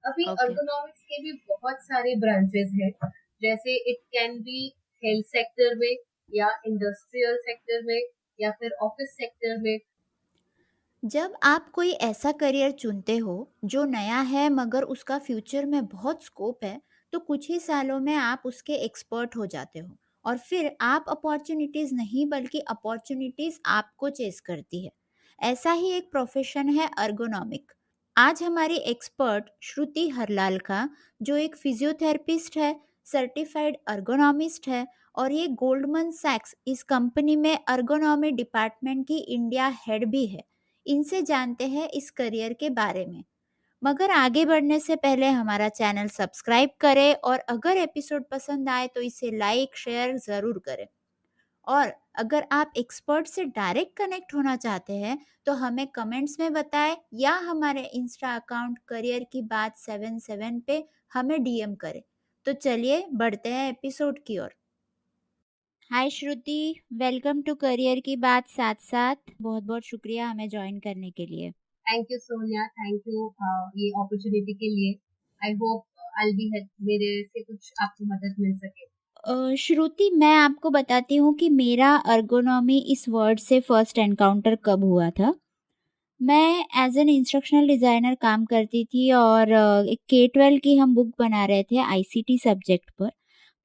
अभी okay. ergonomics के भी बहुत सारे ब्रांचेस हैं। जैसे it can be health sector में, या इंडस्ट्रियल सेक्टर में, या फिर ऑफिस सेक्टर में। जब आप कोई ऐसा करियर चुनते हो जो नया है मगर उसका फ्यूचर में बहुत स्कोप है, तो कुछ ही सालों में आप उसके एक्सपर्ट हो जाते हो और फिर आप अपॉर्चुनिटीज़ नहीं बल्कि अपॉर्चुनिटीज़ आपको चेस करती है। ऐसा ही एक प्रोफेशन है अर्गोनॉमिक। आज हमारी एक्सपर्ट श्रुति हरलाल जो एक फिजियोथेरेपिस्ट है, सर्टिफाइड अर्गोनॉमिस्ट है और ये गोल्डमन सैक्स इस कंपनी में अर्गोनॉमी डिपार्टमेंट की इंडिया हेड भी है, इनसे जानते हैं इस करियर के बारे में। मगर आगे बढ़ने से पहले हमारा चैनल सब्सक्राइब करें और अगर एपिसोड पसंद आए तो इसे लाइक शेयर ज़रूर करें। और अगर आप एक्सपर्ट से डायरेक्ट कनेक्ट होना चाहते हैं तो हमें कमेंट्स में बताएं या हमारे इंस्टा अकाउंट करियर की बात 77 पे हमें डीएम करें। तो चलिए बढ़ते हैं एपिसोड की ओर। हाय श्रुति, वेलकम टू करियर की बात साथ साथ। बहुत बहुत शुक्रिया हमें ज्वाइन करने के लिए। Thank you Sonia, thank you ये अपॉर्चुनिटी के लिए। I hope I B help, मेरे से कुछ आपको मदद मिल सके। श्रुति, मैं आपको बताती हूँ कि मेरा अर्गोनॉमी इस वर्ड से फर्स्ट एनकाउंटर कब हुआ था। मैं एज एन इंस्ट्रक्शनल डिज़ाइनर काम करती थी और एक K-12 की हम बुक बना रहे थे आईसीटी सब्जेक्ट पर।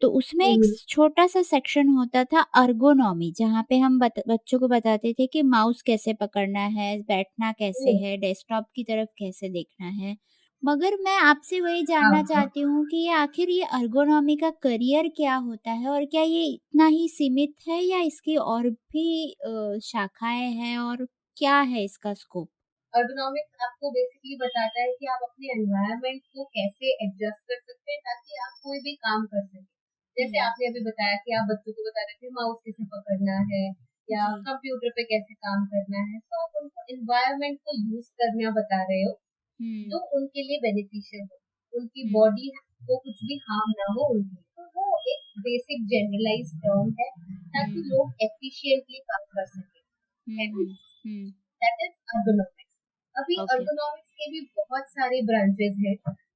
तो उसमें एक हम्म। छोटा-सा सेक्शन होता था अर्गोनॉमी, जहाँ पे हम बच्चों को बताते थे कि माउस कैसे पकड़ना है, बैठना कैसे हम्म। है, डेस्कटॉप की तरफ कैसे देखना है। मगर मैं आपसे वही हाँ जानना हाँ। चाहती हूँ कि ये आखिर ये अर्गोनॉमी का करियर क्या होता है और क्या ये इतना ही सीमित है या इसकी और भी शाखाएँ हैं और क्या है इसका स्कोप? ergonomics आपको बेसिकली बताता है कि आप अपने एनवायरनमेंट को कैसे एडजस्ट कर सकते हैं ताकि आप कोई भी काम कर सकें। जैसे हुँ, आपने अभी बताया कि आप बच्चों को बता रहे थे माउस कैसे पकड़ना है, या जी। कंप्यूटर पे कैसे काम करना है, तो आप उनको एनवायरनमेंट को यूज करना बता रहे हो हुँ, जो उनके लिए बेनिफिशियल हो, उनकी हुँ, बॉडी को कुछ भी हार्म ना हो उनके लिए। तो वो एक बेसिक जनरलाइज टर्म है ताकि हुँ, लोग एफिशिएंटली काम कर सकें, हुँ, है ना? हुँ, हुँ, दैट इज ergonomics। अभी ओके। ergonomics के भी बहुत सारे ब्रांचेस हैं।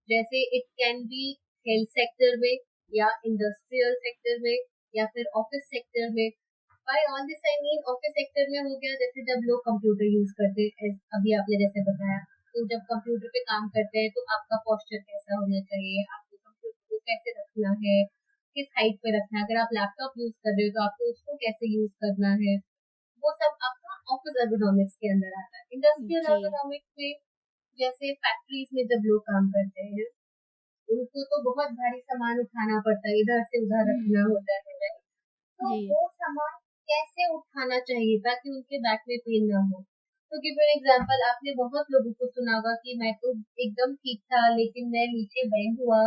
जैसे it can be health sector में, या इंडस्ट्रियल सेक्टर में, या फिर ऑफिस सेक्टर में। By all this I mean office sector में हो गया जैसे जब लोग कंप्यूटर यूज करते हैं, अभी आपने जैसे बताया। तो जब कंप्यूटर पे काम करते हैं तो आपका पोस्चर कैसा होना चाहिए, आपको कंप्यूटर को कैसे रखना है, किस हाइट पे रखना है। अगर आप लैपटॉप यूज कर रहे हो तो आपको उसको कैसे यूज करना है, वो सब आपका ऑफिस ergonomics के अंदर आता है। इंडस्ट्रियल जी। ergonomics में जैसे फैक्ट्रीज में जब लोग काम करते हैं, उनको तो बहुत भारी सामान उठाना पड़ता है, इधर से उधर रखना हुँ, होता है, right? तो जी। वो सामान कैसे उठाना चाहिए ताकि उनके बैक में पेन ना हो। तो गिव यू एग्जांपल, आपने बहुत लोगों को सुना होगा कि मैं तो एकदम ठीक था लेकिन मैं नीचे बेंड हुआ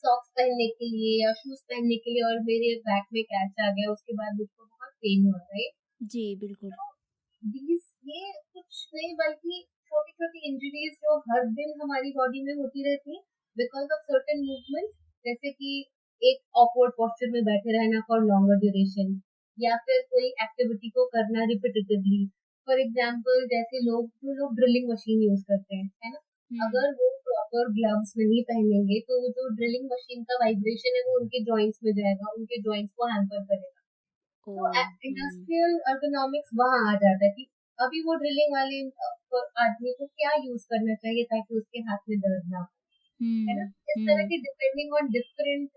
सॉक्स पहनने के लिए या शूज पहनने के लिए, और मेरे बैक में कैच आ गया, उसके बाद मुझको बहुत पेन हुआ, राइट? जी, बिल्कुल। these ये कुछ नहीं बल्कि छोटी छोटी इंजरीज जो हर दिन हमारी बॉडी में होती रहती है बिकॉज ऑफ सर्टेन मूवमेंट्स। जैसे कि एक ऑकवर्ड पोस्चर में बैठे रहना फॉर लॉन्गर ड्यूरेशन, या फिर कोई एक्टिविटी को करना रिपीटेटिवली। फॉर एग्जाम्पल जैसे लोग जो लोग ड्रिलिंग मशीन यूज करते हैं, है ना? हुँ, अगर वो प्रॉपर ग्लव्स नहीं पहनेंगे तो वो जो ड्रिलिंग मशीन का वाइब्रेशन है वो उनके जॉइंट्स में जाएगा, उनके जॉइंट्स को हैम्पर करेगा। तो ओह! हुँ, इंडस्ट्रियल ergonomics वहाँ आ जाता है कि अभी वो ड्रिलिंग वाले आदमी को क्या यूज करना चाहिए ताकि उसके हाथ में दर्द ना हो, है ना? हुँ, इस तरह हुँ, की डिपेंडिंग ऑन डिफरेंट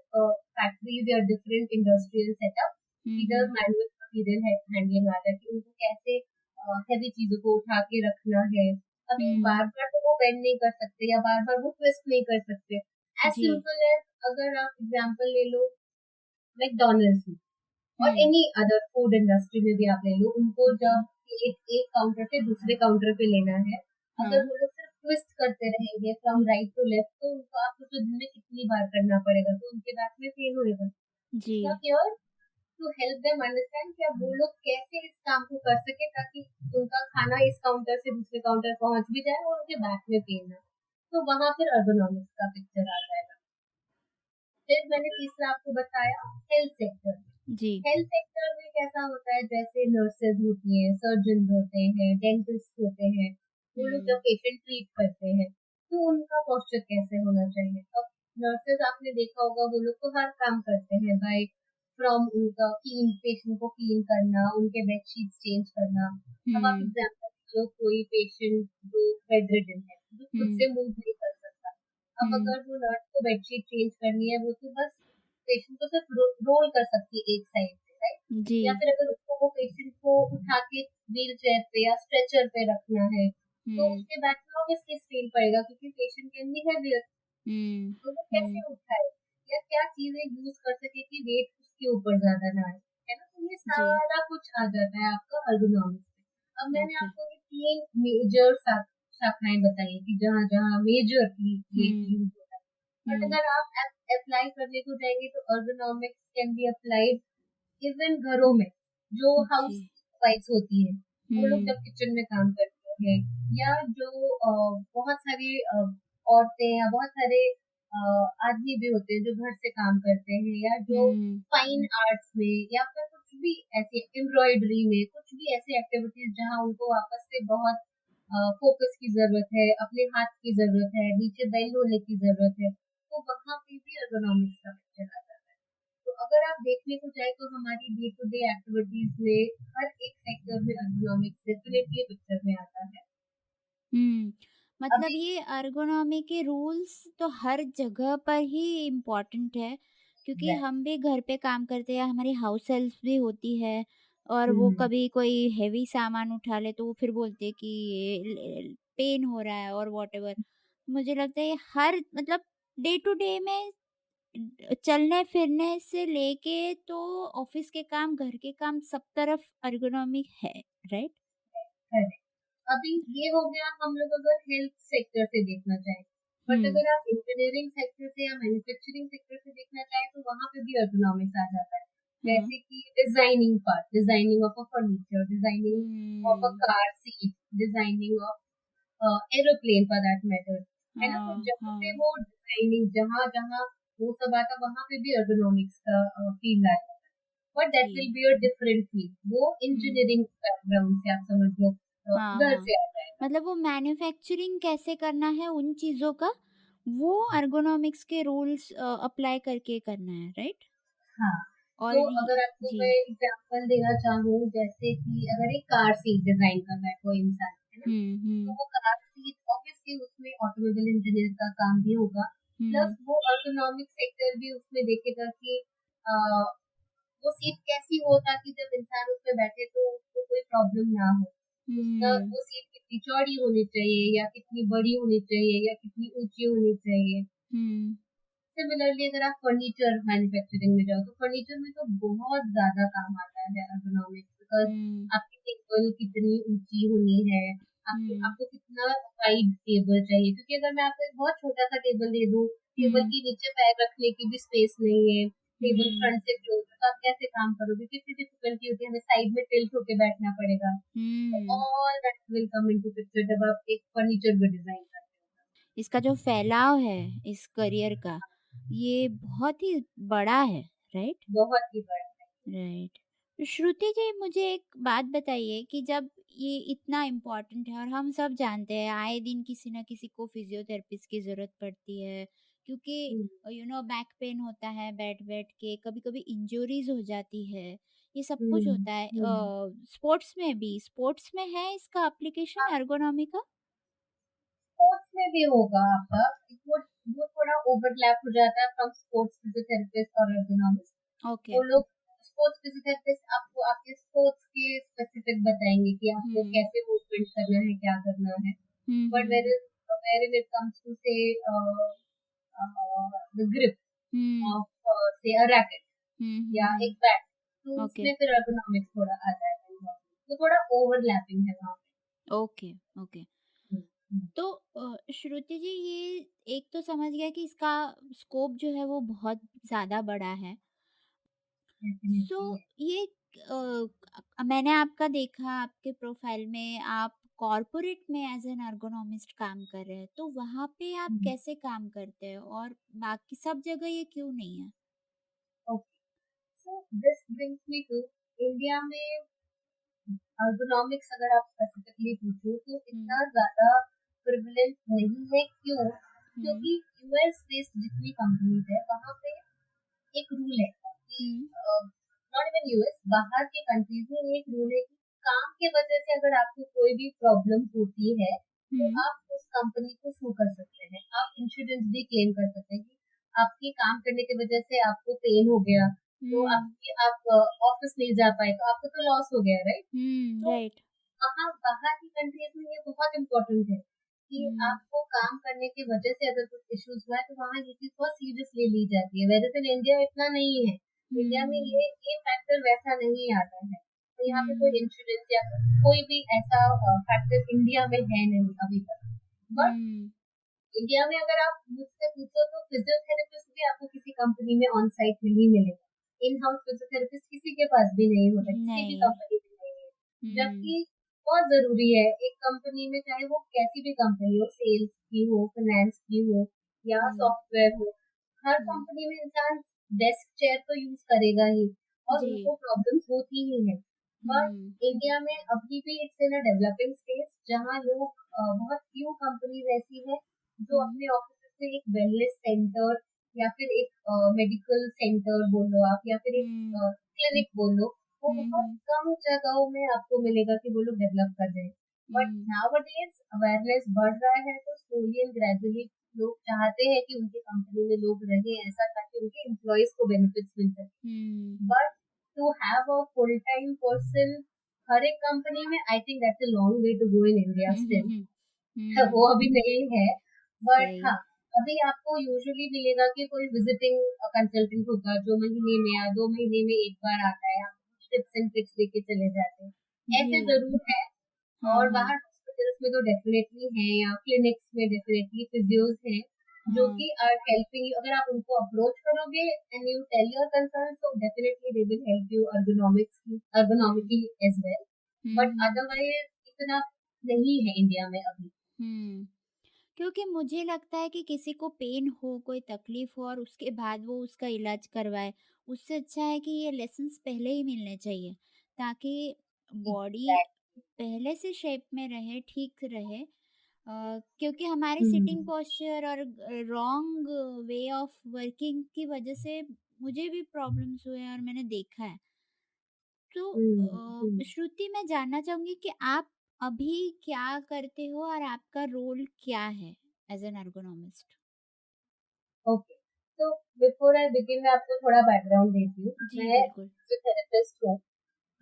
फैक्ट्रीज या डिफरेंट इंडस्ट्रियल सेटअप, हुँ, इधर हुँ, मैनुअल मटीरियल हैंडलिंग आता है कि उनको कैसे हैवी चीजों को उठा के रखना है। अभी हुँ, बार बार तो वो बेंड नहीं कर सकते या बार बार वो ट्विस्ट नहीं कर सकते। एज जी। सिंपल एज, अगर आप एग्जाम्पल ले लो मैकडोनल्ड्स में और हुँ, एनी अदर फूड इंडस्ट्री में भी आप ले लो, उनको जी, जब एक काउंटर से दूसरे काउंटर पे लेना है, अगर हाँ, वो लोग सिर्फ ट्विस्ट करते रहेंगे फ्रॉम राइट टू लेफ्ट, तो उनको आपको तो दिन में कितनी बार करना पड़ेगा, तो उनके बैक में पेन होएगा। जी। It's not your to help them understand कि अब वो लोग कैसे इस काम को कर सके ताकि उनका खाना इस काउंटर से दूसरे काउंटर पहुंच भी जाए और उनके बैक में पेन ना हो। तो वहां फिर ergonomics का पिक्चर आ जाएगा। फिर मैंने तीसरा आपको बताया हेल्थ सेक्टर। जी। हेल्थ सेक्टर में कैसा होता है, जैसे नर्सेज होती हैं, सर्जन होते हैं, डेंटिस्ट होते हैं, वो लोग जब हुँ, पेशेंट ट्रीट करते हैं तो उनका पोस्चर कैसे होना चाहिए। अब नर्सेज आपने देखा होगा वो लोग तो हर काम करते हैं बाय फ्रॉम उनका क्लीन पेशेंट को क्लीन करना, उनके बेडशीट्स चेंज करना। अब आप हुँ, एग्जाम्पल लो कोई पेशेंट जो बेड रिडन है, जो खुद हुँ, से मूव नहीं कर सकता। अब हुँ, अगर वो नर्स को बेडशीट चेंज करनी है, वो तो बस पेशेंट को सिर्फ रोल कर सकती है एक साइड से, राइट? जी। या फिर अगर उसको वो पेशेंट को उठा के व्हील चेयर पे या स्ट्रेचर पे रखना है, तो हुँ, उसके बैक में ऑब्वियसली स्ट्रेन पड़ेगा क्योंकि पेशेंट कैन बी हेवियर। हुँ, तो वो कैसे हुँ, उठाए या क्या चीजें यूज कर सके कि वेट उसके ऊपर ज्यादा ना आए, है ना? तो ये जी, सारा कुछ आ जाता है आपका ergonomics में। अब मैंने ओके। आपको ये तीन मेजर शाखाएं बताई कि जहाँ जहाँ मेजरली वेट हुँ, यूज होता है। बट हुँ, अगर आप अप्लाई करने को जाएंगे तो ergonomics can be applied even घरों में। जो जी, हाउस वाइफ्स होती है, वो लोग हुँ, जब किचन में काम करते हैं, या जो बहुत सारी औरतें या बहुत सारे आदमी भी होते हैं जो घर से काम करते हैं, या जो हुँ, फाइन आर्ट्स में या फिर कुछ भी ऐसे एम्ब्रॉयडरी में कुछ भी ऐसे एक्टिविटीज जहाँ उनको वापस से बहुत फोकस की जरूरत है, अपने हाथ की जरूरत है, नीचे बेंड होने की जरूरत है, तो वहां पे भी ergonomics का पिक्चर आ जाता है। तो अगर आप देखने को जाए तो हमारी डे टू डे एक्टिविटीज में हर एक सेक्टर में ergonomics डेफिनेटली पिक्चर में आता है। हुँ। मतलब अभी ये एर्गोनॉमी के रूल्स तो हर जगह पर ही इम्पोर्टेंट है, क्योंकि राइट। हम भी घर पे काम करते हैं, हमारी हाउस हेल्प भी होती है और वो हम्म। कभी कोई हेवी सामान उठा ले तो वो फिर बोलते हैं कि ये पेन हो रहा है और व्हाटएवर। मुझे लगता है ये हर मतलब डे टू डे में चलने-फिरने से लेके तो ऑफ़िस के काम, घर के काम सब तरफ एर्गोनॉमिक है, राइट? करेक्ट। अभी ये हो गया हम लोग अगर हेल्थ सेक्टर से देखना चाहें। बट हुँ, अगर आप इंजीनियरिंग सेक्टर से या मैन्युफैक्चरिंग सेक्टर से देखना चाहें तो वहां पे भी ergonomics आ जाता है। हाँ। जैसे कि designing part, designing of a furniture, designing of a hmm. Car seat, designing of aeroplane for that matter, है ना? तो हाँ, जहाँ पे हाँ, वो डिजाइनिंग जहाँ जहाँ वो सब आता वहां पे भी ergonomics का फील्ड आता है। बट दैट जी। Will be a different field, वो हुँ। इंजीनियरिंग बैकग्राउंड से आप समझ लो, हाँ, उधर हाँ। से आ जाएगा। मतलब वो मैन्युफैक्चरिंग कैसे करना है उन चीज़ों का, वो एर्गोनॉमिक्स के रूल्स अप्लाई करके करना है, राइट? हाँ, और तो ये अगर आपको जी। मैं एग्जांपल देना चाहूँ, जैसे कि अगर एक कार सीट डिजाइन करना है कोई इंसान, है ना? हुँ, तो हुँ, वो कार सीट ऑब्वियसली उसमें ऑटोमोबाइल इंजीनियर का काम भी होगा, प्लस हुँ, वो इकोनॉमिक सेक्टर भी उसमें देखेगा कि अ, वो सीट कैसी हो ताकि जब इंसान उसमें बैठे तो उसको कोई प्रॉब्लम ना हो। उसका हुँ, वो सीट कितनी चौड़ी होनी चाहिए या कितनी बड़ी होनी चाहिए या कितनी ऊंची होनी चाहिए। हुँ, सिमिलरली अगर आप फर्नीचर मैन्युफैक्चरिंग में जाओ तो फर्नीचर में तो बहुत ज्यादा काम आता है ergonomics, बिकॉज हुँ, आपकी टेबल कितनी ऊंची होनी है, आपकी हुँ, आपको कितना वाइड टेबल चाहिए, क्योंकि अगर मैं आपको एक बहुत छोटा सा टेबल दे दूं, टेबल हुँ, के नीचे पैर रखने की भी स्पेस नहीं है, टेबल हुँ, फ्रंट से क्लोज है, तो आप कैसे काम करोगे? कितनी डिफिकल्टी होती है, हमें साइड में टिल्ट होके बैठना पड़ेगा। तो हुँ। All that will come into picture जब आप एक फर्नीचर भी डिजाइन करते इसका जो फैलाव है इस करियर का, ये बहुत ही बड़ा है, राइट? हो, बहुत ही बड़ा है। राइट। तो श्रुति जी, मुझे एक बात बताइए कि जब ये इतना इम्पोर्टेंट है और हम सब जानते हैं आए दिन किसी ना किसी को फिजियोथेरेपिस्ट की ज़रूरत पड़ती है, क्योंकि हम्म। बैक पेन होता है बैठ बैठ के, कभी कभी इंजरीज हो जाती है, ये सब कुछ हम्म। होता है। हम्म। स्पोर्ट्स में है इसका एप्लीकेशन एर्गोनॉमी का? स्पोर्ट्स में भी होगा आपका। वो थोड़ा ओवरलैप हो जाता है फ्रॉम स्पोर्ट्स फिजियोथेरेपिस्ट और ergonomist। ओके। वो लोग स्पोर्ट्स फिजियोथेरेपिस्ट आपको आपके स्पोर्ट्स के स्पेसिफिक बताएंगे कि आपको हम्म, कैसे मूवमेंट करना है, क्या करना है। But hmm, where it comes to say the grip hmm, of say a racket या एक बैट, तो ओके, उसमें फिर ergonomics थोड़ा आ जाएगा, तो थोड़ा ओवरलैपिंग है वहाँ ओके, ओके। पे। तो श्रुति जी, ये एक तो समझ गया कि इसका स्कोप जो है वो बहुत ज़्यादा बड़ा है। So definitely. ये मैंने आपका देखा आपके प्रोफाइल में आप कॉर्पोरेट में एज एन ergonomist काम कर रहे हैं, तो वहाँ पे आप कैसे काम करते हैं और बाकी सब जगह ये क्यों नहीं है? Okay, so this brings me to India में ergonomics अगर आप स्पेसिफिकली पूछो तो हुँ, इतना ज्यादा प्रिविलेंट नहीं है। क्यों? हम्म। क्योंकि यूएस बेस्ड जितनी कंपनीज है वहां पे एक रूल है कि हम्म। नॉट इवन यूएस, बाहर के कंट्रीज में एक रूल है कि काम के वजह से अगर आपको कोई भी प्रॉब्लम होती है तो हम्म। आप उस कंपनी को सू कर सकते हैं। आप इंश्योरेंस भी क्लेम कर सकते हैं कि आपके काम करने की वजह से आपको पेन हो गया, तो हम्म। आपकी आप ऑफिस नहीं जा पाए तो आपको तो लॉस हो गया, राइट? हम्म। तो राइट। वहाँ बाहर की कंट्रीज में ये बहुत इम्पोर्टेंट है कि हम्म। आपको काम करने की वजह से अगर कुछ इश्यूज हुआ है तो वहाँ ये चीज बहुत सीरियसली ली जाती है। वेरएज़ इन इंडिया इतना नहीं है। इंडिया में हम्म। ये फैक्टर वैसा नहीं आता है। तो यहाँ पे कोई हम्म। इंश्योरेंस या कोई भी ऐसा फैक्टर इंडिया में है नहीं अभी तक। But hmm. इंडिया में अगर आप मुझसे पूछो तो फिजियोथेरेपिस्ट भी आपको किसी कंपनी में ऑन साइट नहीं मिलेगा। इन हाउस फिजियोथेरेपिस्ट किसी के पास भी नहीं होता, किसी भी नहीं। कंपनी में नहीं है। हम्म। जबकि बहुत जरूरी है एक कंपनी में, चाहे वो कैसी भी कंपनी हो, सेल्स की हो, फाइनेंस की हो या हम्म। सॉफ्टवेयर हो, हर हम्म। कंपनी में इंसान डेस्क चेयर तो यूज करेगा ही और जी। उनको प्रॉब्लम्स होती ही है। But hmm. इंडिया में अभी भी it's in a developing stage जहाँ लोग बहुत फ्यू कंपनीज ऐसी है जो हम्म। अपने ऑफिस में एक वेलनेस सेंटर या फिर एक मेडिकल सेंटर बोल लो आप, या फिर एक हम्म। क्लिनिक बोल लो, वो बहुत हम्म। कम जगहों में आपको मिलेगा कि वो लोग डेवलप कर रहे हैं। But hmm. नाउअडेज अवेयरनेस बढ़ रहा है तो स्लोली एंड ग्रेजुअली लोग चाहते हैं कि उनकी कंपनी में लोग रहें ऐसा, ताकि उनके एम्प्लॉयज को बेनिफिट्स मिल सके। हम्म। But to have a full time person हर एक कंपनी में, I think that's a long way to go in India hmm. Still. वो हम्म। अभी नहीं है। बट सही। हाँ, अभी आपको यूजुअली मिलेगा कि कोई विजिटिंग कंसल्टेंट होगा जो महीने में या 2 महीने में एक बार आता है, आपको टिप्स एंड ट्रिक्स लेके चले जाते हैं, जी। ऐसे जरूर है। हाँ, और हाँ। बाहर हॉस्पिटल्स में तो डेफिनेटली है, या क्लिनिक्स में डेफिनेटली फिजियोज हैं जो हाँ। कि आर हेल्पिंग यू। अगर आप उनको अप्रोच करोगे and you tell your concern, तो definitely they will help you hmm. Ergonomically as well. Hmm, but hmm. Otherwise इतना नहीं है इंडिया में अभी। हुँ। क्योंकि मुझे लगता है कि किसी को पेन हो, कोई तकलीफ़ हो और उसके बाद वो उसका इलाज करवाए, उससे अच्छा है कि ये लेसन्स पहले ही मिलने चाहिए, ताकि बॉडी एग्जैक्टली। पहले से शेप में रहे, ठीक रहे। क्योंकि हमारे सिटिंग हम्म। पोस्चर और रॉन्ग वे ऑफ वर्किंग की वजह से मुझे भी प्रॉब्लम्स हुए हैं और मैंने देखा है। तो हम्म। श्रुति, मैं जानना चाहूँगी कि आप अभी क्या करते हो और आपका रोल क्या है एज़ एन एर्गोनॉमिस्ट? ओके, तो बिफोर आई बिगिन मैं आपको थोड़ा बैकग्राउंड देती हूँ। जी, मैं बिल्कुल। फिजियोथेरेपिस्ट हूँ।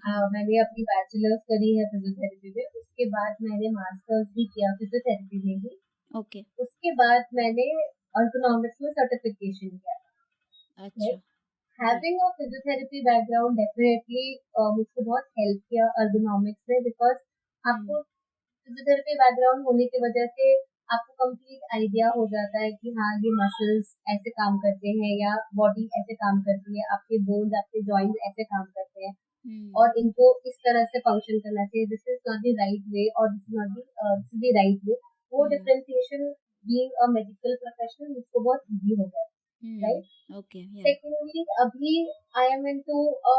हाँ। मैंने अपनी बैचलर्स करी है फिजियोथेरेपी में, उसके बाद मैंने मास्टर्स भी किया फिजियोथेरेपी में ही। ओके। उसके बाद मैंने अर्गोनॉमिक्स में सर्टिफिकेशन किया। अच्छा। जी। Having a physiotherapy background definitely मुझको बहुत हेल्प किया अर्गोनॉमिक्स में, बिकॉज हुँ। आपको फिजियोथेरेपी बैकग्राउंड होने की वजह से आपको कंप्लीट आइडिया हो जाता है कि हाँ ये मसल्स ऐसे काम करते हैं या बॉडी ऐसे काम करती है, आपके बोन्स आपके जॉइंट ऐसे काम करते हैं हुँ। और इनको इस तरह से फंक्शन करना चाहिए। This is not the right way और this is not the right way. वो hmm. Differentiation being a medical professional मुझको बहुत इजी हो गया, right? Hmm. Okay, yeah. Secondly, अभी I am into a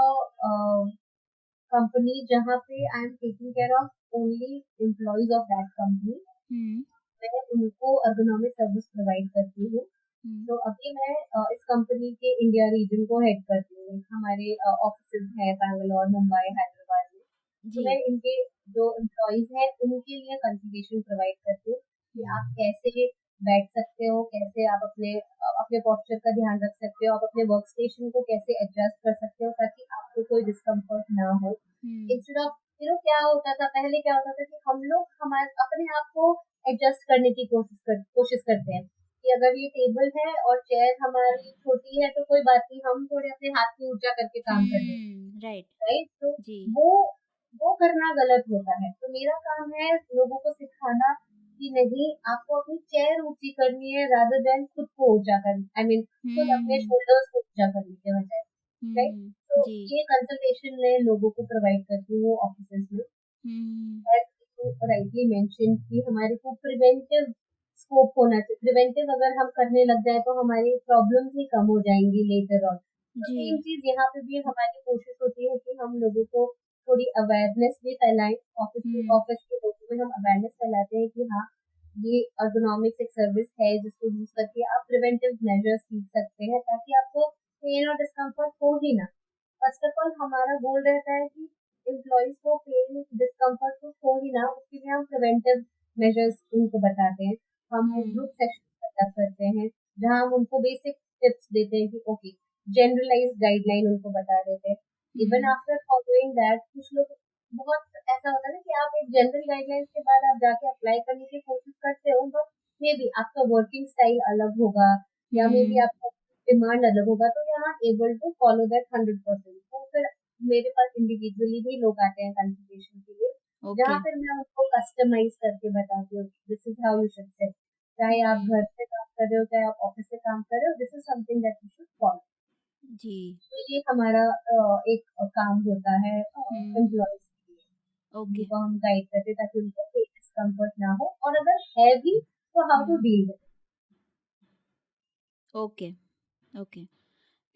company जहाँ पे I am taking care of only employees of that company. Hmm. मैं उनको ergonomic सर्विस प्रोवाइड करती हूँ। हुँ। तो अभी मैं इस कंपनी के इंडिया रीजन को हेड करती हूँ। हमारे ऑफिसेज हैं बैंगलोर, मुंबई, हैदराबाद में। तो जी। मैं इनके जो एम्प्लॉयज हैं उनके लिए कंसल्टेशन प्रोवाइड करती हूँ कि हुँ। आप कैसे बैठ सकते हो, कैसे आप अपने पोस्चर का ध्यान रख सकते हो, आप अपने वर्क स्टेशन को कैसे एडजस्ट कर सकते हो ताकि आपको कोई डिस्कम्फर्ट ना हो। हुँ। इंस्टेड ऑफ क्या होता था पहले, क्या होता था कि हम लोग हमारे अपने आप को एडजस्ट करने की कोशिश करते हैं कि अगर ये टेबल है और चेयर हमारी छोटी है तो कोई बात नहीं, हम थोड़े अपने हाथ की ऊर्जा करके काम कर लेते हुँ। राइट। हैं, राइट? तो जी। वो वो करना गलत होता है। तो मेरा काम है लोगों को सिखाना कि नहीं, आपको अपनी चेयर ऊंची करनी है रादर देन खुद को ऊंचा करना, आई मीन खुद अपने हुँ। शोल्डर्स को ऊंचा करने के बजाय, राइट? हुँ। तो जी। ये कंसल्टेशन मैं लोगों को प्रोवाइड करती हूँ ऑफिस में। हुँ। as you rightly mentioned कि हमारे को प्रिवेंटिव स्कोप होना चाहिए। प्रिवेंटिव अगर हम करने लग जाए तो हमारी प्रॉब्लम्स ही कम हो जाएंगी लेटर ऑन। तो जी। सेम चीज यहाँ पे भी हमारी कोशिश होती है कि हम लोगों को थोड़ी अवेयरनेस भी फैलाएं। ऑफिस हुँ। ऑफिस के लोगों में हम अवेयरनेस फैलाते हैं कि हाँ ये ergonomics एक सर्विस है जिसको यूज करके आप प्रिवेंटिव मेजर्स सीख सकते हैं ताकि आपको पेन और डिस्कम्फर्ट हो ही ना। फर्स्ट ऑफ ऑल हमारा गोल रहता है कि एम्प्लॉयज को पेन डिस्कम्फर्ट तो हो ही ना, उसके लिए हम प्रिवेंटिव मेजर्स उनको बताते हैं। हम हम्म ग्रुप सेशन सेटअप करते हैं जहाँ हम उनको बेसिक टिप्स देते हैं कि ओके, जनरलाइज गाइडलाइन उनको बता देते हैं। Even hmm after following that कुछ लोग बहुत ऐसा होता है ना कि आप एक जनरल गाइडलाइंस के बाद आप जाके अप्लाई करने की कोशिश करते हो, बट मे बी आपका वर्किंग स्टाइल अलग होगा या मे बी हम्म आपका डिमांड अलग होगा, तो you are not able to follow that 100%। तो फिर मेरे पास इंडिविजुअली भी लोग आते हैं कंसल्टेशन के लिए, ओके जहाँ फिर मैं उनको कस्टमाइज करके बताती हूँ this is how you should set. चाहे आप हम्म घर से काम कर रहे हो चाहे आप ऑफिस से काम कर रहे हो, this is something that you should follow. जी तो ये हमारा एक काम होता है हम्म एम्प्लॉयज के लिए, ओके जिनको हम गाइड करते हैं ताकि उनको पेन डिस्कम्फर्ट ना हो, और अगर है भी तो how to hmm deal with. Okay okay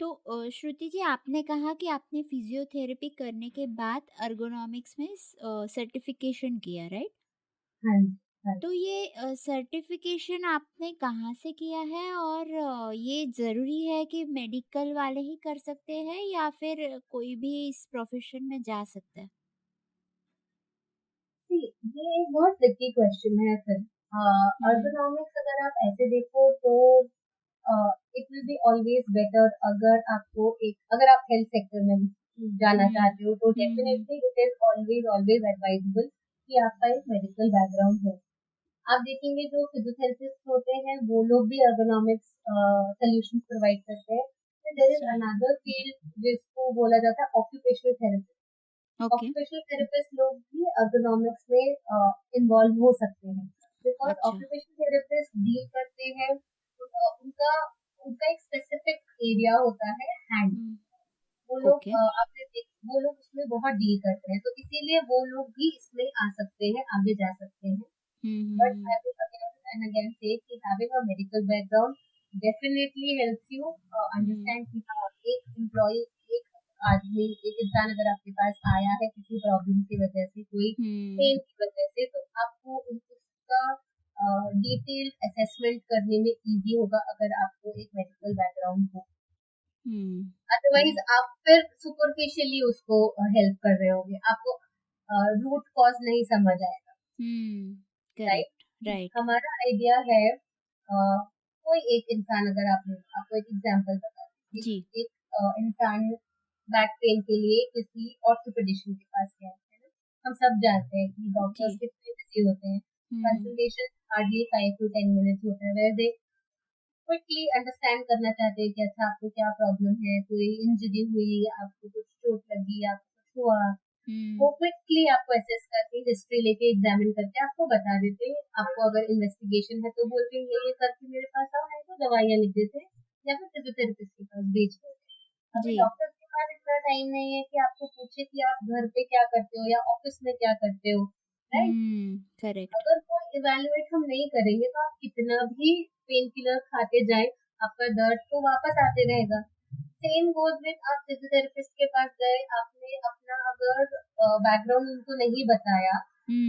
तो श्रुति जी आपने कहा कि आपने फिजियोथेरेपी करने के बाद ergonomics में सर्टिफिकेशन किया, राइट? हाँ जी, हाँ जी। तो ये सर्टिफिकेशन आपने कहाँ से किया है और ये ज़रूरी है कि मेडिकल वाले ही कर सकते हैं या फिर कोई भी इस प्रोफेशन में जा सकता है? सी, ये एक बहुत ट्रिकी क्वेश्चन है फिर। हुँ, ergonomics अगर आप ऐसे देखो तो it will be always better अगर आपको एक अगर आप हेल्थ सेक्टर में जाना हुँ, चाहते हो तो hmm, hmm, definitely it is always always advisable कि आपका एक मेडिकल बैकग्राउंड हो। आप देखेंगे जो फिजियोथेरेपिस्ट होते हैं वो लोग भी ergonomics सॉल्यूशन प्रोवाइड करते हैं। फिर देयर इज अच्छा, अनदर फील्ड जिसको बोला जाता है occupational therapy. Okay, occupational therapist लोग भी ergonomics में इन्वॉल्व हो सकते हैं, बिकॉज अच्छा, ऑक्यूपेशनल थेरेपिस्ट डील करते हैं उनका उनका एक स्पेसिफिक एरिया होता है हैंड। हुँ, वो लोग ओके, वो लोग उसमें बहुत डील करते हैं, तो इसीलिए वो लोग भी इसमें आ सकते हैं, आगे जा सकते हैं। हुँ, But hmm, I will again and again say कि having a medical background definitely helps you hmm, understand कि हाँ, एक एम्प्लॉय, एक आदमी, एक इंसान अगर आपके पास आया है किसी प्रॉब्लम की वजह से, कोई हुँ, पेन की वजह से, तो आपको उसका डिटेल्ड असेसमेंट करने में इजी होगा अगर आपको एक मेडिकल बैकग्राउंड हो। हुँ, अदरवाइज हुँ, आप फिर सुपरफिशियली उसको हेल्प कर रहे होगे, आपको रूट कॉज नहीं समझ आएगा। हुँ, राइट। करेक्ट, राइट, हमारा आइडिया है कोई एक इंसान, अगर आपने आपको एक एग्जांपल बता दें, जी, एक इंसान बैक पेन के लिए किसी ऑर्थोपेडिशियन के पास गया है ना। हम सब जानते हैं कि जी, डॉक्टर्स कितने बिजी होते हैं। हुँ, कंसल्टेशन हार्डली 5 to 10 मिनट्स होता है, वेयर दे क्विकली अंडरस्टैंड करना चाहते हैं कि अच्छा आपको क्या प्रॉब्लम है, कोई इंजरी हुई, आपको कुछ चोट लगी, आपको कुछ हुआ। हुँ, वो क्विकली आपको असेस करके हिस्ट्री लेके एग्जामिन करके आपको बता देते हैं। आपको अगर इन्वेस्टिगेशन है तो बोलते हैं ये करके मेरे पास आओ, नहीं तो दवाइयाँ लिख देते हैं या फिर फिजियोथेरेपिस्ट के पास भेज देते हैं। अभी जी, डॉक्टर के पास इतना टाइम नहीं है कि आपको पूछे कि आप घर पे क्या करते हो या ऑफिस में क्या करते हो। राइट। करेक्ट, अगर वो इवैल्यूएट हम नहीं करेंगे तो आप कितना भी पेन किलर खाते जाएं, आपका दर्द तो वापस आते रहेगा। सेम गोज विद आप फिजियोथेरेपिस्ट के पास गए, आपने अपना अगर बैकग्राउंड उनको नहीं बताया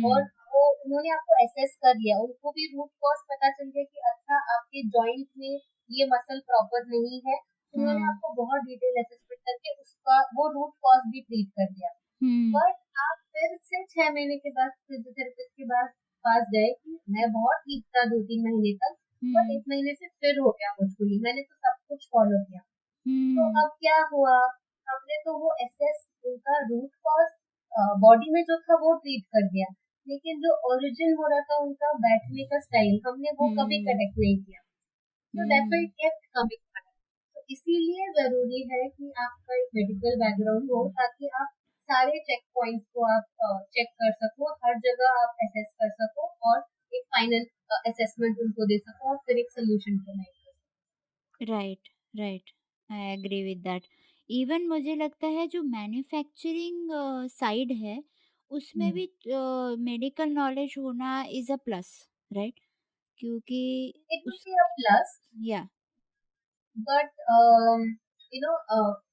और हुँ, वो उन्होंने आपको असेस कर लिया, उनको भी रूट कॉज पता चल गया कि अच्छा आपके जॉइंट में ये मसल प्रॉपर नहीं है, उन्होंने हाँ, आपको बहुत डिटेल असेसमेंट करके उसका वो रूट कॉज भी ट्रीट कर दिया। हुँ, बट आप फिर से 6 महीने के बाद फिजियोथेरेपिस्ट के पास गए कि मैं बहुत ठीक था 2-3 महीने तक, बट 1 हुँ, महीने से फिर हो गया मुझको ये, मैंने तो सब कुछ फॉलो किया। तो हुँ, अब क्या हुआ? हमने तो वो एसेस उनका रूट कॉज़ बॉडी में जो था वो ट्रीट कर दिया, लेकिन जो ओरिजिन हो रहा था उनका बैठने का स्टाइल, हमने वो कभी हुँ, करेक्ट नहीं किया। So that's why hmm, it kept coming back. तो इसीलिए ज़रूरी है कि आपका एक मेडिकल बैकग्राउंड हो ताकि आप सारे चेक पॉइंट्स को आप चेक कर सको, हर जगह आप असेस कर सको और एक फाइनल असेसमेंट उनको दे सको और फिर एक सॉल्यूशन प्रोवाइड कर सको। Right, right, I agree with that. Even मुझे लगता है जो मैन्युफैक्चरिंग साइड है, उसमें हुँ। भी मेडिकल नॉलेज होना इज़ अ प्लस, राइट? क्योंकि इट विल उस बी अ प्लस, या बट यू नो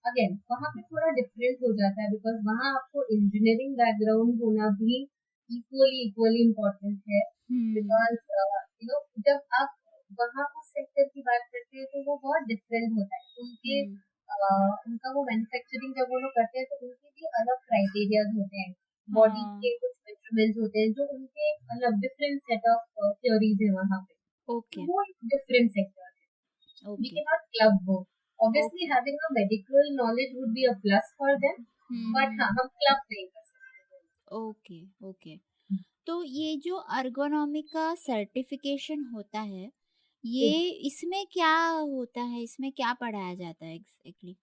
अगेन वहाँ पे थोड़ा डिफरेंट हो जाता है बिकॉज वहाँ आपको इंजीनियरिंग बैकग्राउंड होना भी इक्वली इक्वली इम्पोर्टेंट है। हुँ, बिकॉज जब आप वहाँ उस सेक्टर की बात करते हैं तो वो बहुत डिफरेंट होता है उनके हुँ, उनका वो मैन्युफैक्चरिंग जब वो लोग करते हैं तो उनके भी अलग क्राइटेरियाज होते हैं बॉडी हाँ, के कुछ मेजरमेंट्स होते हैं जो उनके अलग डिफरेंट सेट ऑफ थ्योरीज है वहाँ पे ओके, तो वो एक डिफरेंट सेक्टर है we okay, cannot club both obviously okay. having a medical knowledge would be a plus for them hmm, but हाँ हुँ, हम क्लब नहीं कर सकते ओके, ओके। तो ये जो ergonomic का सर्टिफ़िकेशन होता है, जी ये इसमें क्या होता है? इसमें क्या पढ़ाया जाता है एग्ज़ैक्टली?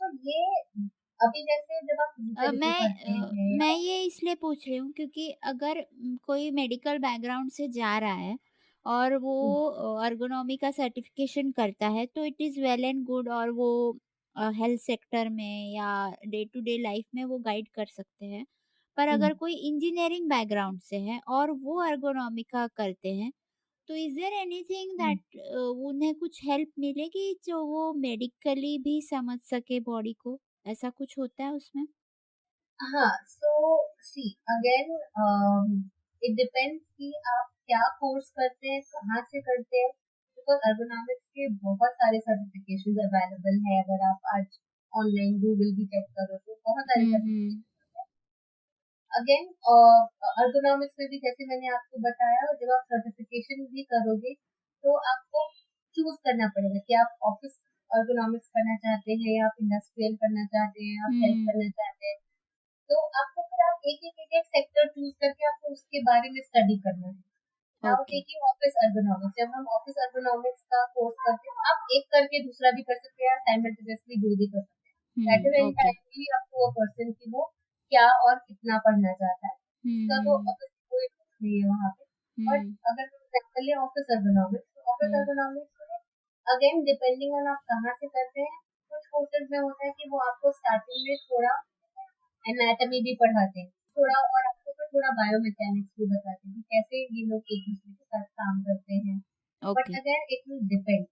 तो ये अभी जैसे जब आप फिजियोथेरेपी करते हैं मैं या ये इसलिए पूछ रही हूँ क्योंकि अगर कोई मेडिकल बैकग्राउंड से जा रहा है और वो ergonomy का सर्टिफ़िकेशन करता है, तो it is well and good और वो हेल्थ सेक्टर में या डे टू डे लाइफ़ में वो गाइड कर सकते हैं। पर अगर कोई इंजीनियरिंग बैकग्राउंड से है और वो ergonomy का करते हैं, तो इज़ देयर एनीथिंग दैट उन्हें कुछ हेल्प मिलेगी जो वो मेडिकली भी समझ सके बॉडी को? ऐसा कुछ होता है उसमें? हाँ सो सी अगेन इट डिपेंड्स कि आप क्या कोर्स करते हैं कहाँ से करते हैं बिकॉज ergonomics के बहुत सारे सर्टिफिकेशन अवेलेबल है अगर आप आज ऑनलाइन गूगल भी चेक करो तो बहुत सारे हुँ, हुँ। सर्टिफिकेशन अगेन ergonomics में भी जैसे मैंने आपको बताया जब आप सर्टिफिकेशन भी करोगे तो आपको चूज करना पड़ेगा कि आप ऑफिस ergonomics करना चाहते हैं या आप इंडस्ट्रियल करना चाहते हैं आप हेल्थ हुँ, करना चाहते हैं तो आपको फिर आप एक सेक्टर चूज करके आपको उसके बारे में स्टडी करना है now okay. Taking office ergonomics जब हम ऑफिस ergonomics का कोर्स करते हैं आप एक करके दूसरा भी कर सकते हैं साइमल्टेनियसली दो भी कर सकते हैं that is okay. Entirely up to a person कि वो क्या और कितना पढ़ना चाहता है हुँ, उसका तो हुँ, ऑब्वियसली कोई रूल्स नहीं है वहाँ पे बट हुँ, अगर हम बात कर ले ऑफिस ergonomics तो ऑफिस हुँ, ergonomics में अगेन डिपेंडिंग ऑन आप कहाँ से करते हैं कुछ कोर्सेज में होता है कि वो आपको स्टार्टिंग में थोड़ा एनाटॉमी भी पढ़ाते हैं थोड़ा और आपको फिर थोड़ा बायोमैकेनिक्स भी बताते हैं कि कैसे ये लोग एक दूसरे के साथ काम करते हैं okay. But again it will depend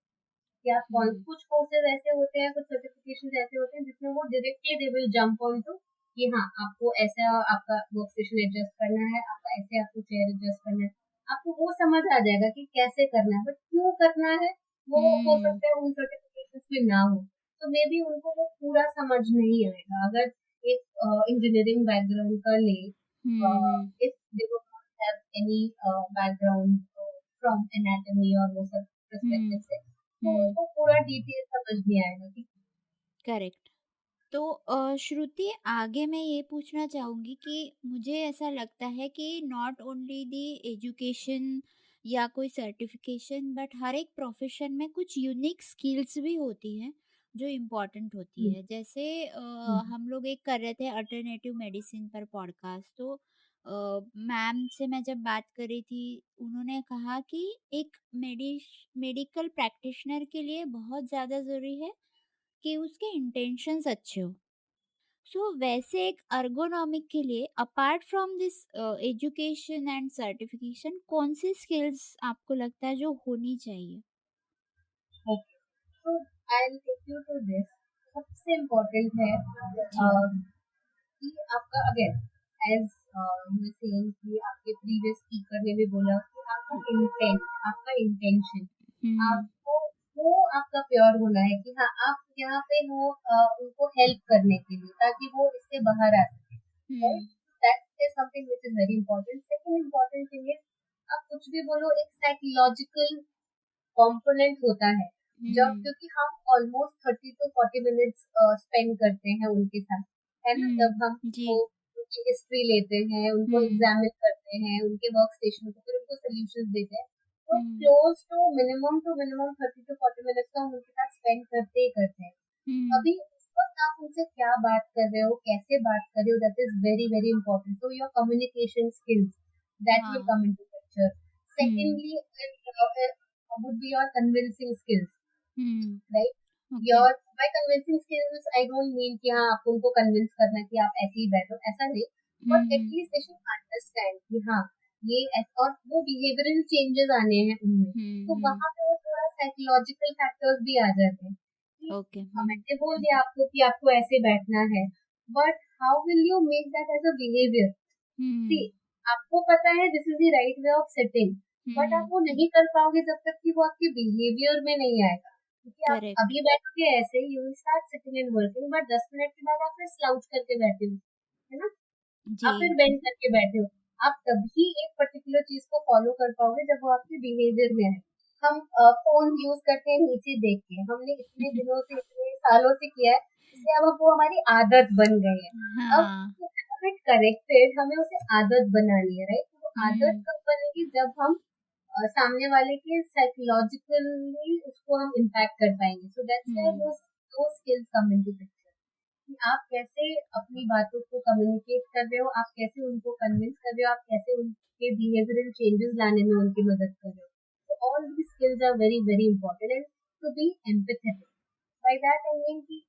कि आप कौन हुँ, कुछ कोर्सेज ऐसे होते हैं कुछ सर्टिफिकेशन ऐसे होते हैं जिसमें वो directly they will jump on to कि हाँ आपको ऐसा आपका वर्क स्टेशन एडजस्ट करना है आपका ऐसे आपको चेयर एडजस्ट करना है आपको वो समझ आ जाएगा कि कैसे करना है बट क्यों करना है वो हो हुँ, सकता है उन सर्टिफिकेशंस में ना हो तो मे बी उनको वो पूरा समझ नहीं आएगा अगर एक इंजीनियरिंग बैकग्राउंड का ले hmm, if they don't have any background from anatomy और वो सब पर्सपेक्टिव हुँ, से तो हुँ, उनको पूरा डिटेल समझ नहीं आएगा कि करेक्ट। तो श्रुति आगे मैं ये पूछना चाहूँगी कि मुझे ऐसा लगता है कि नॉट ओनली दी एजुकेशन या कोई सर्टिफिकेशन बट हर एक प्रोफेशन में कुछ यूनिक स्किल्स भी होती हैं जो इम्पोर्टेंट होती हम्म, है जैसे हम्म, हम लोग एक कर रहे थे अल्टरनेटिव मेडिसिन पर पॉडकास्ट तो मैम से मैं जब बात कर रही थी उन्होंने कहा कि एक मेडिकल प्रैक्टिशनर के लिए बहुत ज़्यादा ज़रूरी है कि उसके इंटेंशंस अच्छे हो सो वैसे एक ergonomic के लिए apart from this education and certification कौन सी स्किल्स आपको लगता है जो होनी चाहिए? Okay so I will take you to this सबसे इम्पोर्टेंट है जी। कि आपका अगेन एज मैं सेइंग कि आपके प्रीवियस स्पीकर ने भी बोला कि आपका इंटेंट आपका इंटेंशन हम्म आपको वो आपका प्योर होना है कि हाँ आप यहाँ पे हो उनको हेल्प करने के लिए ताकि वो इससे बाहर आ सके right hmm that is something which is very important second important thing is आप कुछ भी बोलो एक साइकोलॉजिकल कंपोनेंट होता है जब हम्म क्योंकि हम ऑलमोस्ट 30 to 40 मिनट्स स्पेंड करते हैं उनके साथ है ना जब हम जी। वो उनकी हिस्ट्री लेते हैं उनको हम्म एग्जामिन करते हैं उनके वर्क स्टेशन को फिर उनको सोल्यूशंस देते हैं तो hmm close to minimum 30 to 40 minutes का हम उनके साथ स्पेंड करते ही करते हैं हम्म अभी उस वक्त आप उनसे क्या बात कर रहे हो कैसे बात कर रहे हो that is very very important so your communication skills that will हाँ। Come into picture hmm secondly would be your convincing skills right okay. Your by convincing skills I don't mean कि हाँ आपको उनको कन्विंस करना है कि आप ऐसे ही बैठो ऐसा नहीं but hmm at least they should understand कि हाँ और वो बिहेवियरल चेंजेस आने हैं उनमें तो हम्म वहां पे वो थोड़ा साइकोलॉजिकल फैक्टर्स भी आ जाते हैं कि ओके। मैंने बोल दिया आपको कि आपको ऐसे बैठना है but how will you make that as a behaviour see hmm आपको पता है this is the right way of sitting but आप हुँ, वो नहीं कर पाओगे जब तक कि वो आपके बिहेवियर में नहीं आएगा। क्योंकि आप करेक्ट। अभी बैठोगे ऐसे ही, you will start sitting and working, but 10 minute के बाद आप फिर स्लाउच करके बैठे हो, है ना? जी। आप फिर बेंड करके बैठे हो। आप तभी एक पर्टिकुलर चीज़ को फ़ॉलो कर पाओगे जब वो आपके बिहेवियर में है। हम फ़ोन यूज़ करते हैं नीचे देख के, हमने इतने दिनों से, इतने सालों से किया है, इसलिए अब वो हमारी आदत बन गई है। अब हाँ। टू हैव इट करेक्टेड, हमें उसे आदत बनानी है, राइट? तो वो आदत हुँ, कब बनेगी, जब हम सामने वाले के साइकोलॉजिकली उसको हम इम्पैक्ट कर पाएँगे। So that's where hmm, those skills come into picture. कि आप कैसे अपनी बातों को कम्युनिकेट कर रहे हो, आप कैसे उनको कन्विंस कर रहे हो, आप कैसे उनके बिहेवियरल चेंजेस लाने में उनकी मदद कर रहे हो। तो all these skills are very very important, and to be empathetic, by that I mean कि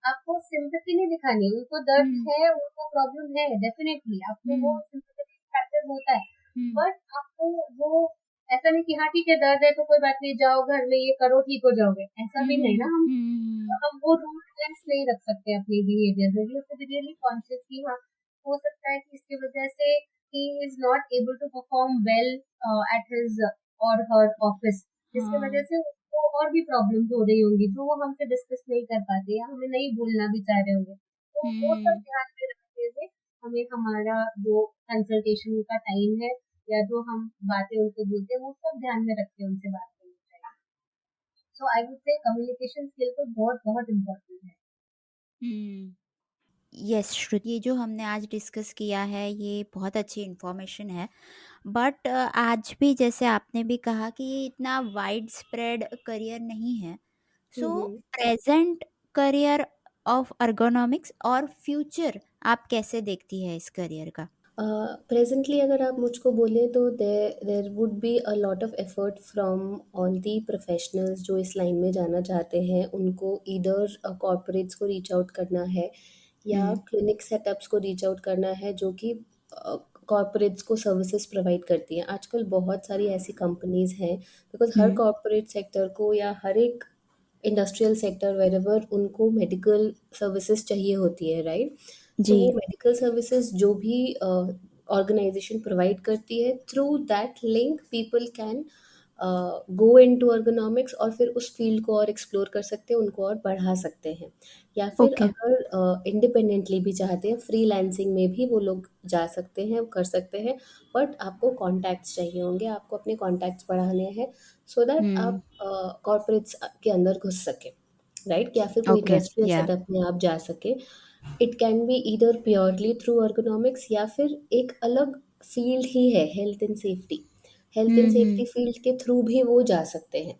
आपको सिंपैथी नहीं दिखानी, उनको दर्द हुँ, है, उनको प्रॉब्लम है, डेफिनेटली आपको वो हुँ, सिंपैथेटिक फैक्टर होता है। हुँ, बट आपको वो ऐसा नहीं कि हाँ ठीक है, दर्द है तो कोई बात नहीं, जाओ घर में ये करो, ठीक हो जाओगे, ऐसा हुँ, भी नहीं ना। हुँ, हम हुँ, वो रूल्स नहीं रख सकते अपने बिहेवियर में। We have to be really conscious कि हाँ, हो सकता है कि इसकी वजह से ही is not able to perform well at his और हर ऑफिस, जिसकी वजह हाँ। से उसको और भी प्रॉब्लम्स हो रही होंगी जो वो हमसे डिस्कस नहीं कर पाते या हमें नहीं बोलना भी चाह रहे होंगे। तो वो सब हुँ, ध्यान में रखते हुए हमें हमारा जो कंसल्टेशन का टाइम है या जो हम बातें उनको बोलते हैं वो सब ध्यान में रख के उनसे बात करनी चाहिए। So I would say communication skill तो बहुत बहुत इम्पोर्टेंट है। हुँ। यस श्रुति, ये जो हमने आज डिस्कस किया है ये बहुत अच्छी इन्फॉर्मेशन है। बट आज भी जैसे आपने भी कहा कि ये इतना वाइड स्प्रेड करियर नहीं है। हुँ, सो हुँ। प्रेजेंट करियर ऑफ ergonomics और फ्यूचर आप कैसे देखती है इस करियर का? प्रेजेंटली अगर आप मुझको बोलें तो there there would be a lot of effort from all the professionals जो इस लाइन में जाना चाहते हैं। उनको ईदर कॉरपोरेट्स को रीच आउट करना है या हुँ, क्लिनिक सेटअप्स को रीच आउट करना है जो कि कॉरपोरेट्स को सर्विसेज प्रोवाइड करती हैं। आजकल बहुत सारी ऐसी कंपनीज हैं because her hmm, corporate sector को या हर एक इंडस्ट्रियल सेक्टर वेरेवर उनको मेडिकल सर्विसेज चाहिए होती है, राइट? सो जी, वो मेडिकल सर्विसेज जो भी ऑर्गेनाइजेशन प्रोवाइड करती है, through that link people can go into ergonomics और फिर उस फील्ड को और एक्सप्लोर कर सकते हैं, उनको और बढ़ा सकते हैं। या फिर ओके। अगर इंडिपेंडेंटली भी चाहते हैं, फ्रीलांसिंग में भी वो लोग जा सकते हैं, कर सकते हैं। बट आपको कॉन्टैक्ट्स चाहिए होंगे, आपको अपने कॉन्टैक्ट्स बढ़ाने हैं सो दैट हुँ, आप कॉर्पोरेट्स के अंदर घुस सकें, राइट? या फिर कोई ओके, इंडस्ट्रियल या सेटअप में आप जा सकें। It can be either purely through ergonomics या फिर एक अलग फील्ड ही है, health and safety. Health and um, safety um, field के थ्रू भी वो जा सकते हैं।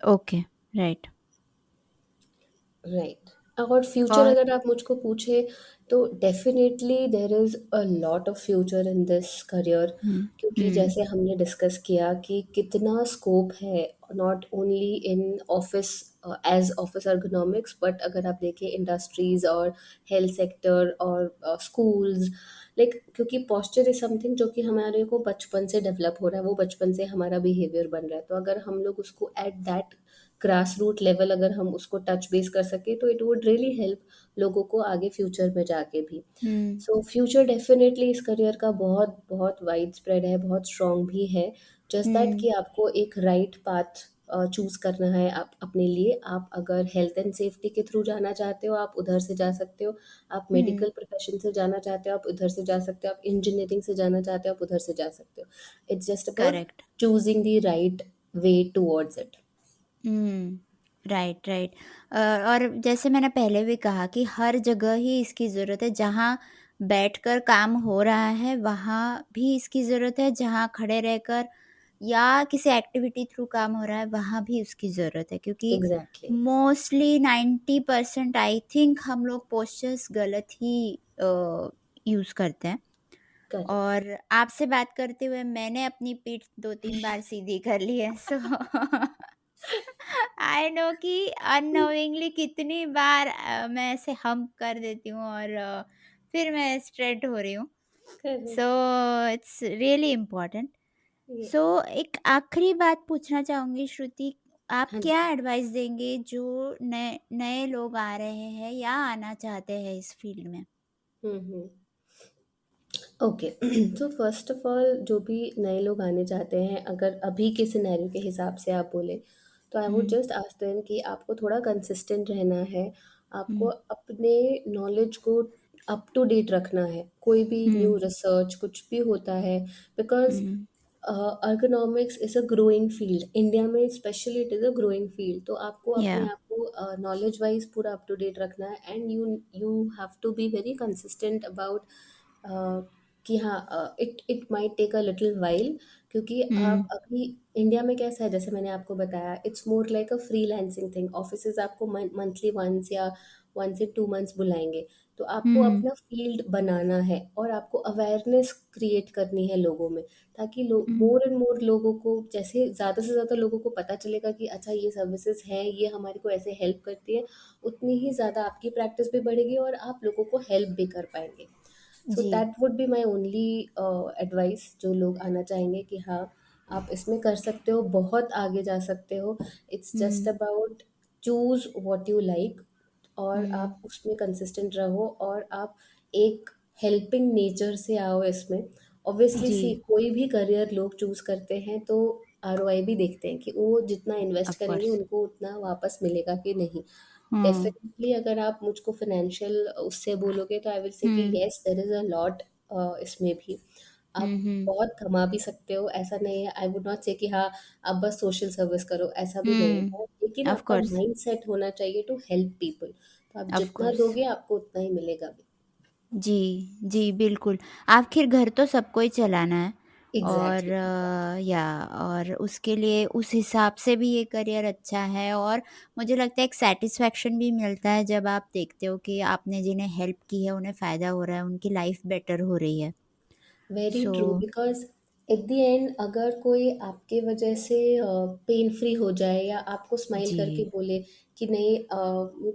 Okay, right. राइट। और फ्यूचर और अगर आप मुझको पूछे तो definitely there is a lot of future in this career. हुँ, क्योंकि हुँ, जैसे हमने डिस्कस किया कि कितना स्कोप है not only in office as office ergonomics, but अगर आप देखें इंडस्ट्रीज और हेल्थ सेक्टर और स्कूल्स, लाइक क्योंकि पोस्चर इज समथिंग जो कि हमारे को बचपन से डेवलप हो रहा है, वो बचपन से हमारा बिहेवियर बन रहा है। तो अगर हम लोग उसको at that grass root level अगर हम उसको टच बेस कर सके तो इट वुड रियली हेल्प लोगों को आगे फ्यूचर में जाके भी। हुँ, सो फ्यूचर डेफिनेटली इस करियर का बहुत बहुत वाइड स्प्रेड है, बहुत स्ट्रॉन्ग भी है। जस्ट दैट हुँ, कि आपको एक राइट पाथ चूज करना है आप अपने लिए। आप अगर हेल्थ एंड सेफ्टी के थ्रू जाना चाहते हो आप उधर से जा सकते हो, आप हुँ, मेडिकल प्रोफेशन से जाना चाहते हो आप उधर से जा सकते हो, आप इंजीनियरिंग से जाना चाहते हो आप उधर से जा सकते हो। It's just about correct. Choosing the right way towards it. Hmm, right, right. और जैसे मैंने पहले भी कहा कि हर जगह ही इसकी ज़रूरत है, जहाँ बैठकर काम हो रहा है, वहाँ भी इसकी ज़रूरत है, जहाँ खड़े रहकर या किसी एक्टिविटी थ्रू काम हो रहा है, वहाँ भी उसकी ज़रूरत है। क्योंकि एग्जैक्टली। मोस्टली 90% आई थिंक हम लोग पोस्चर्स गलत ही यूज़ करते हैं। करेक्ट। और आपसे बात करते हुए मैंने अपनी पीठ 2-3 बार सीधी कर ली है, सो आई नो कि अननोइंगली कितनी बार मैं ऐसे हम्प कर देती हूँ और फिर मैं स्ट्रेट हो रही हूँ। So correct. It's really important. So yes. एक आखिरी बात पूछना चाहूँगी श्रुति, आप हाँ क्या जी। एडवाइस देंगे जो नए नए लोग आ रहे हैं या आना चाहते हैं इस फील्ड में? हम्म। ओके। तो फर्स्ट ऑफ ऑल जो भी नए लोग आने चाहते हैं, अगर अभी के सिनेरियो के हिसाब से आप बोले, तो I would hmm, just ask them कि आपको थोड़ा कंसिस्टेंट रहना है। आपको हुँ, अपने नॉलेज को अप टू डेट रखना है, कोई भी न्यू हुँ, रिसर्च कुछ भी होता है, because um, ergonomics is a growing field, India में specially it is a growing field. तो आपको अपने या आप को नॉलेज वाइज पूरा अप टू डेट रखना है, and you you have to be very consistent about कि हाँ, it it might take a little while, क्योंकि हुँ, आप अभी इंडिया में कैसा है, जैसे मैंने आपको बताया, it's more like a freelancing thing. Offices आपको मंथली वंस या 1 से 2 मंथ्स बुलाएंगे। तो आपको हुँ, अपना फील्ड बनाना है और आपको अवेयरनेस क्रिएट करनी है लोगों में, ताकि हुँ, मोर एंड मोर लोगों को, जैसे ज़्यादा से ज़्यादा लोगों को पता चलेगा कि अच्छा ये सर्विसेज हैं, ये हमारे को ऐसे हेल्प करती है, उतनी ही ज़्यादा आपकी प्रैक्टिस भी बढ़ेगी और आप लोगों को हेल्प भी कर पाएंगे। सो जी, that would be my only advice, जो लोग आना चाहेंगे कि हाँ, आप इसमें कर सकते हो, बहुत आगे जा सकते हो। It's just hmm, about choose what you like, और हुँ, आप उसमें कंसिस्टेंट रहो, और आप एक हेल्पिंग नेचर से आओ इसमें। ऑब्वियसली जी, सी कोई भी करियर लोग चूज करते हैं तो आरओआई भी देखते हैं कि वो जितना इन्वेस्ट ऑफ़ करेंगे कोर्स। उनको उतना वापस मिलेगा कि नहीं। हुँ, डेफिनेटली अगर आप मुझको फाइनेंशियल उससे बोलोगे, तो आई विल से कि हुँ, yes, there is a lot इसमें भी। हुँ, आप हुँ, बहुत कमा भी सकते हो, ऐसा नहीं है। आई वुड नॉट से कि हाँ, आप बस सोशल सर्विस करो, ऐसा भी नहीं हुँ, है। लेकिन ऑफ़ आपका कोर्स, माइंडसेट होना चाहिए टू हेल्प पीपल। तो आप ऑफ़ जितना कोर्स। दोगे आपको उतना ही मिलेगा भी। जी, जी, बिल्कुल। आखिर घर तो सबको ही चलाना है और एग्ज़ैक्टली। या और उसके लिए उस हिसाब से भी ये करियर अच्छा है और मुझे लगता है एक सैटिस्फैक्शन भी मिलता है जब आप देखते हो कि आपने जिन्हें हेल्प की है, उन्हें फ़ायदा हो रहा है, उनकी लाइफ़ बेटर हो रही है। Very so true, because at the end अगर कोई आपके वजह से पेन फ्री हो जाए, या आपको स्माइल करके जी, बोले कि नहीं,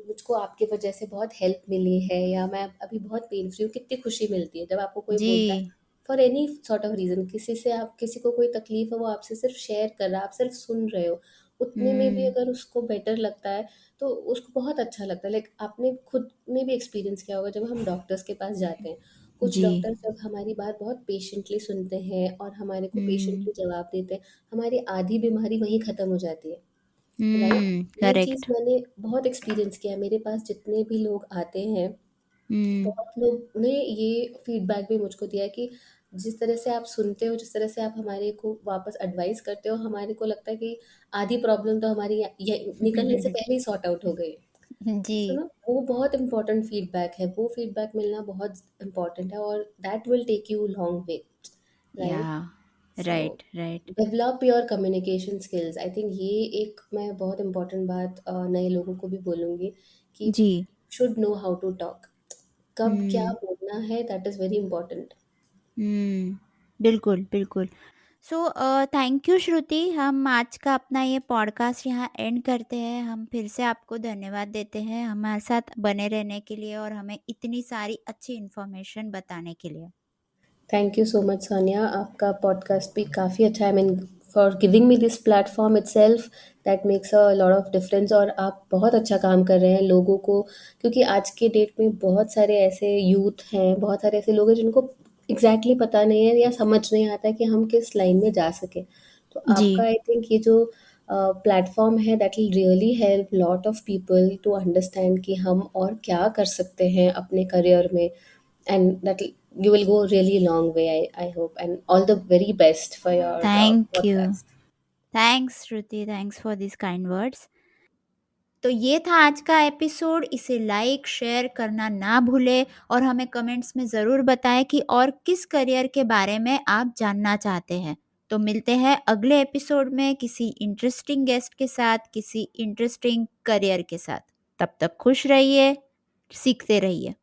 मुझको आपके वजह से बहुत हेल्प मिली है, या मैं अभी बहुत पेन फ्री हूँ, कितनी खुशी मिलती है जब आपको कोई बोलता है जी, for any sort of reason. किसी से, आप किसी को कोई तकलीफ है, वो आपसे सिर्फ शेयर कर रहा है, आप सिर्फ सुन रहे हो, उतने में भी हुँ, अगर उसको बेटर लगता है, तो उसको बहुत अच्छा लगता है। लाइक आपने खुद ने भी एक्सपीरियंस किया होगा, जब हम डॉक्टर्स के पास जाते हैं, कुछ जी, डॉक्टर जब हमारी बात बहुत पेशेंटली सुनते हैं और हमारे को हुँ, पेशेंटली जवाब देते हैं, हमारी आधी बीमारी वहीं ख़त्म हो जाती है, राइट? ये चीज़ करेक्ट, मैंने बहुत एक्सपीरियंस किया है। मेरे पास जितने भी लोग आते हैं, हुँ, बहुत लोग ने ये फीडबैक भी मुझको दिया है कि जिस तरह से आप सुनते हो, जिस तरह से आप हमारे को वापस एडवाइस करते हो, हमारे को लगता है कि आधी प्रॉब्लम तो हमारी ये निकलने से पहले ही सॉर्ट आउट हो गई है। जी, सो ना, वो बहुत इम्पोर्टेंट फीडबैक है, वो फीडबैक मिलना बहुत इम्पोर्टेंट है, और that will take you long way, या right? So right, right, develop your communication skills. I think ये एक मैं बहुत इम्पोर्टेंट बात नए लोगों को भी बोलूँगी कि जी, should know how to talk. कब क्या हुँ। बोलना है, दैट इज़ वेरी इम्पोर्टेंट। बिल्कुल, बिल्कुल। सो थैंक यू श्रुति, हम आज का अपना ये पॉडकास्ट यहाँ एंड करते हैं। हम फिर से आपको धन्यवाद देते हैं हमारे साथ बने रहने के लिए और हमें इतनी सारी अच्छी इन्फॉर्मेशन बताने के लिए। Thank you so much Sonia, आपका पॉडकास्ट भी काफ़ी अच्छा है। I mean, for giving me this platform itself, that makes a lot of difference, और आप बहुत अच्छा काम कर रहे हैं लोगों को, क्योंकि आज के डेट में बहुत सारे ऐसे यूथ हैं, बहुत सारे ऐसे लोग हैं जिनको एग्जैक्टली पता नहीं है या समझ नहीं आता है कि हम किस लाइन में जा सकें। तो जी, आपका, आई थिंक, ये जो प्लेटफॉर्म है, that will really help lot of people to understand कि हम और क्या कर सकते हैं अपने करियर में, and that you will go really long way, I hope, and all the very best for your thank you. podcast. Thanks Shruti, thanks for this kind words. तो ये था आज का एपिसोड, इसे लाइक शेयर करना ना भूलें और हमें कमेंट्स में ज़रूर बताएं कि और किस करियर के बारे में आप जानना चाहते हैं। तो मिलते हैं अगले एपिसोड में किसी इंटरेस्टिंग गेस्ट के साथ, किसी इंटरेस्टिंग करियर के साथ। तब तक खुश रहिए, सीखते रहिए।